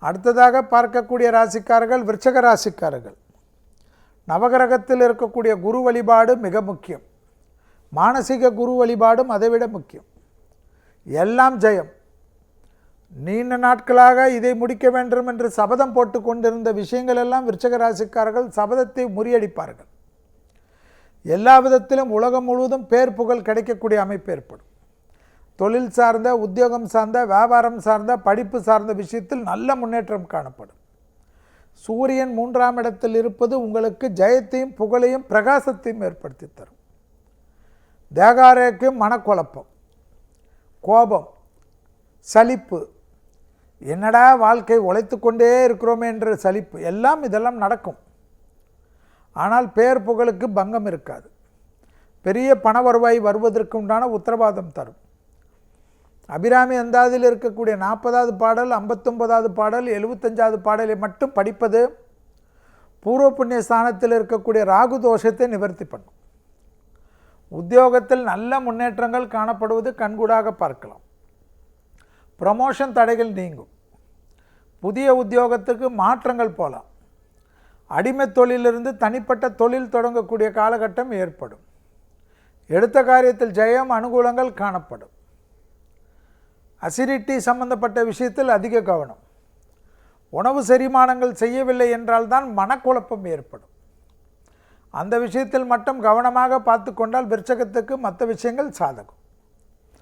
அடுத்ததாக பார்க்கக்கூடிய ராசிக்காரர்கள் விருச்சக ராசிக்காரர்கள். நவகிரகத்தில் இருக்கக்கூடிய குரு வழிபாடு மிக முக்கியம். மானசீக குரு வழிபாடும் அதைவிட முக்கியம். எல்லாம் ஜெயம். நீண்ட நாட்களாக இதை முடிக்க வேண்டும் என்று சபதம் போட்டு கொண்டிருந்த விஷயங்கள் எல்லாம் விருச்சக ராசிக்காரர்கள் சபதத்தை முறியடிப்பார்கள். எல்லா விதத்திலும் உலகம் முழுவதும் பேர் புகழ் கிடைக்கக்கூடிய அமைப்பு ஏற்படும். தொழில் சார்ந்த, உத்தியோகம் சார்ந்த, வியாபாரம் சார்ந்த, படிப்பு சார்ந்த விஷயத்தில் நல்ல முன்னேற்றம் காணப்படும். சூரியன் 3ஆம் இடத்தில் இருப்பது உங்களுக்கு ஜெயத்தையும் புகழையும் பிரகாசத்தையும் ஏற்படுத்தி தரும். தேகாரேக்கும் மனக்குழப்பம், கோபம், சலிப்பு, என்னடா வாழ்க்கை உழைத்து கொண்டே இருக்கிறோமே என்ற சலிப்பு எல்லாம் இதெல்லாம் நடக்கும். ஆனால் பேர் புகழுக்கு பங்கம் இருக்காது. பெரிய பண வருவாய் வருவதற்கு உண்டான உத்தரவாதம் தரும். அபிராமி அந்தாதியில் இருக்கக்கூடிய 40வது பாடல், 59வது பாடல், 75வது பாடலை மட்டும் படிப்பது பூர்வ புண்ணிய ஸ்தானத்தில் இருக்கக்கூடிய ராகு தோஷத்தை நிவர்த்தி பண்ணும். உத்தியோகத்தில் நல்ல முன்னேற்றங்கள் காணப்படுவது கண்கூடாக பார்க்கலாம். ப்ரமோஷன் தடைகள் நீங்கும். புதிய உத்தியோகத்துக்கு மாற்றங்கள் போகலாம். அடிமை தொழிலிருந்து தனிப்பட்ட தொழில் தொடங்கக்கூடிய காலகட்டம் ஏற்படும். எடுத்த காரியத்தில் ஜெயம், அனுகூலங்கள் காணப்படும். அசிடிட்டி சம்பந்தப்பட்ட விஷயத்தில் அதிக கவனம். உணவு செரிமானங்கள் செய்யவில்லை என்றால் தான் மனக்குழப்பம் ஏற்படும். அந்த விஷயத்தில் மட்டும் கவனமாக பார்த்து கொண்டால் விருச்சகத்துக்கு மற்ற விஷயங்கள் சாதகம்.